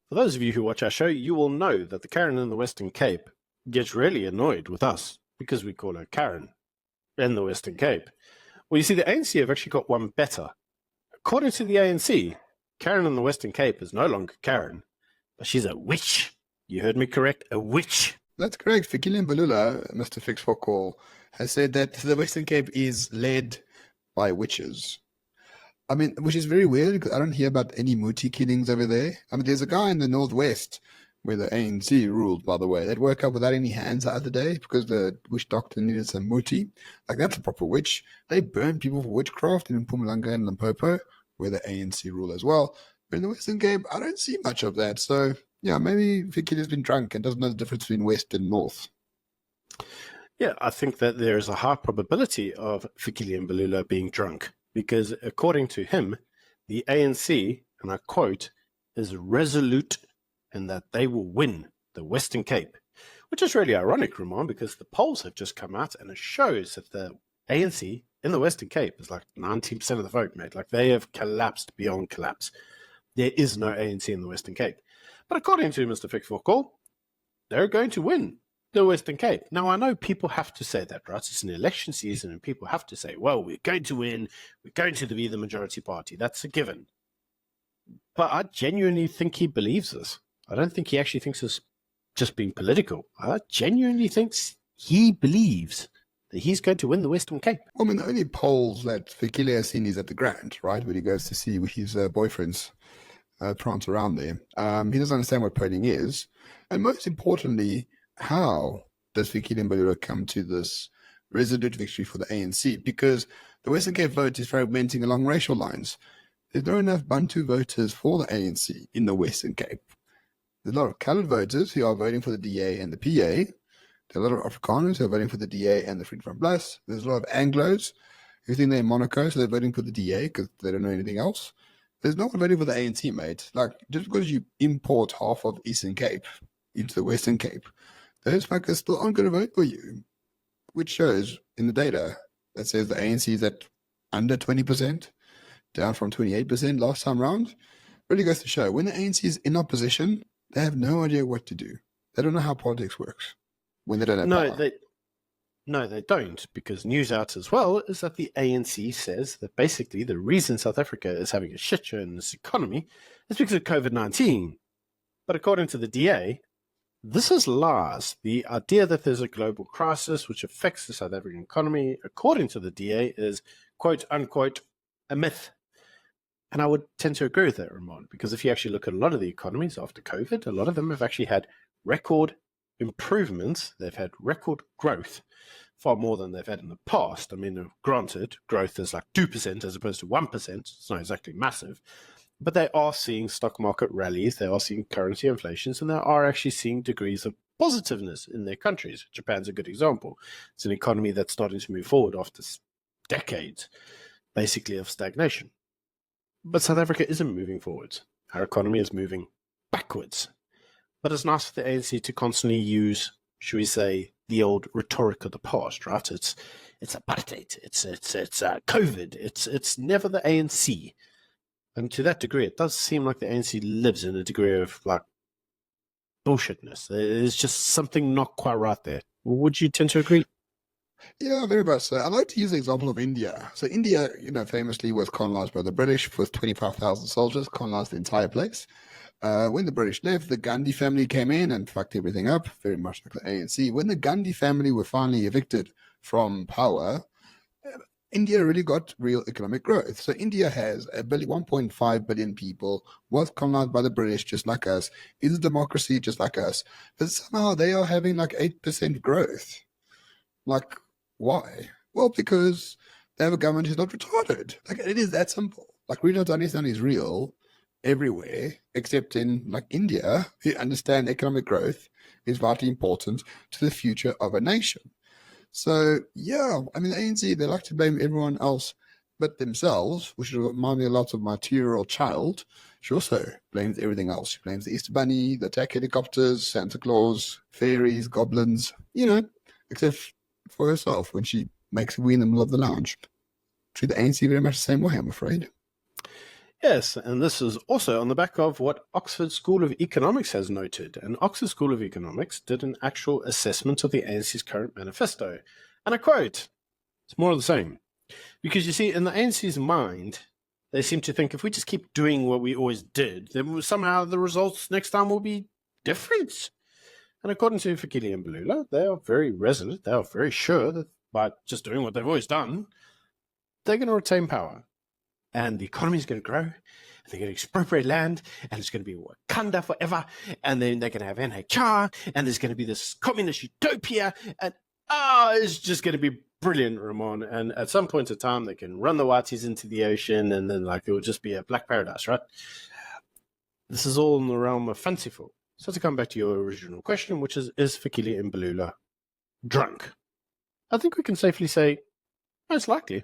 For those of you who watch our show, you will know that the Karen in the Western Cape gets really annoyed with us because we call her Karen in the Western Cape. Well, you see, the ANC have actually got one better. According to the ANC, Karen in the Western Cape is no longer Karen, but she's a witch. You heard me correct, a witch. That's correct. Fikile Mbalula, Mr. Fix for Call, has said that the Western Cape is led by witches. I mean, which is very weird because I don't hear about any Muti killings over there. I mean, there's a guy in the Northwest where the ANC ruled, by the way. They'd woke up without any hands the other day because the witch doctor needed some Muti. Like, that's a proper witch. They burn people for witchcraft in Mpumalanga and Limpopo, where the ANC rule as well. But in the Western Cape, I don't see much of that. So, yeah, maybe Fikile's been drunk and doesn't know the difference between West and North. Yeah, I think that there is a high probability of Fikile Mbalula being drunk because, according to him, the ANC, and I quote, is resolute in that they will win the Western Cape, which is really ironic, Ramon, because the polls have just come out and it shows that the ANC in the Western Cape is like 19% of the vote, mate. Like, they have collapsed beyond collapse. There is no ANC in the Western Cape. But according to Mr. Fickforkall, they're going to win the Western Cape. Now, I know people have to say that, right? It's an election season and people have to say, well, we're going to win. We're going to be the majority party. That's a given. But I genuinely think he believes this. I don't think he actually thinks it's just being political. I genuinely think he believes that he's going to win the Western Cape. Well, I mean, the only polls that Fikile has seen is at the Grand, right, when he goes to see his boyfriends prance around there. He doesn't understand what polling is. And most importantly, how does Fikile Mbalula come to this resolute victory for the ANC? Because the Western Cape vote is fragmenting along racial lines. There's not enough Bantu voters for the ANC in the Western Cape. There's a lot of coloured voters who are voting for the DA and the PA. There are a lot of Afrikaners who are voting for the DA and the Freedom Front Plus. There's a lot of Anglos who think they're in Monaco, so they're voting for the DA because they don't know anything else. There's no one voting for the ANC, mate. Like, just because you import half of Eastern Cape into the Western Cape, those fuckers still aren't going to vote for you, which shows in the data that says the ANC is at under 20%, down from 28% last time round. Really goes to show when the ANC is in opposition, they have no idea what to do. They don't know how politics works when they don't have power. No, they don't, because news out as well is that the ANC says that basically the reason South Africa is having a shit show in this economy is because of COVID-19. But according to the DA, this is lies. The idea that there's a global crisis which affects the South African economy, according to the DA, is quote unquote a myth. And I would tend to agree with that, Ramon, because if you actually look at a lot of the economies after COVID, a lot of them have actually had record improvements. They've had record growth, far more than they've had in the past. I mean, granted, growth is like 2% as opposed to 1%. It's not exactly massive. But they are seeing stock market rallies, they are seeing currency inflations, and they are actually seeing degrees of positiveness in their countries. Japan's a good example. It's an economy that's starting to move forward after decades, basically, of stagnation. But South Africa isn't moving forwards. Our economy is moving backwards. But it's nice for the ANC to constantly use, should we say, the old rhetoric of the past, right? It's apartheid, it's COVID, it's never the ANC. And to that degree, it does seem like the ANC lives in a degree of like bullshitness. There's just something not quite right there. Would you tend to agree? Yeah, very much so. I'd like to use the example of India. So India, famously was colonized by the British with 25,000 soldiers, colonized the entire place. When the British left, the Gandhi family came in and fucked everything up, very much like the ANC. When the Gandhi family were finally evicted from power, India really got real economic growth. So India has 1.5 billion people, was colonized by the British just like us, is a democracy just like us, but somehow they are having like 8% growth. Like, why? Well, because they have a government who's not retarded. Like, it is that simple. Like, real Afghanistan is real everywhere, except in like India, who understand economic growth is vitally important to the future of a nation. So, yeah, I mean, the ANC, they like to blame everyone else but themselves, which reminds me a lot of my 2-year-old child. She also blames everything else. She blames the Easter Bunny, the attack helicopters, Santa Claus, fairies, goblins, except for herself when she makes a wee in the middle of the lounge. Treat the ANC very much the same way, I'm afraid. Yes, and this is also on the back of what Oxford School of Economics has noted. And Oxford School of Economics did an actual assessment of the ANC's current manifesto. And I quote, it's more of the same. Because you see, in the ANC's mind, they seem to think if we just keep doing what we always did, then somehow the results next time will be different. And according to Fikile and Balula, they are very resolute. They are very sure that by just doing what they've always done, they're going to retain power. And the economy is going to grow. And they're going to expropriate land. And it's going to be Wakanda forever. And then they're going to have NHR. And there's going to be this communist utopia. And it's just going to be brilliant, Ramon. And at some point in time, they can run the Watis into the ocean. And then it will just be a black paradise, right? This is all in the realm of fanciful. So to come back to your original question, which is Fikile and Balula drunk? I think we can safely say most likely.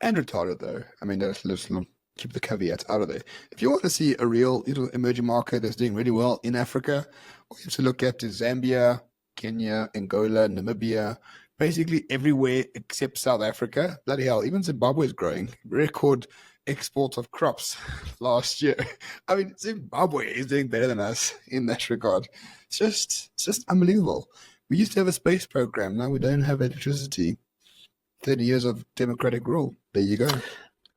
And retarded, though. I mean, let's keep the caveats out of there. If you want to see a real emerging market that's doing really well in Africa, all you have to look at is Zambia, Kenya, Angola, Namibia, basically everywhere except South Africa. Bloody hell, even Zimbabwe is growing. Record exports of crops last year. I mean, Zimbabwe is doing better than us in that regard. It's just unbelievable. We used to have a space program. Now we don't have electricity. 30 years of democratic rule. There you go.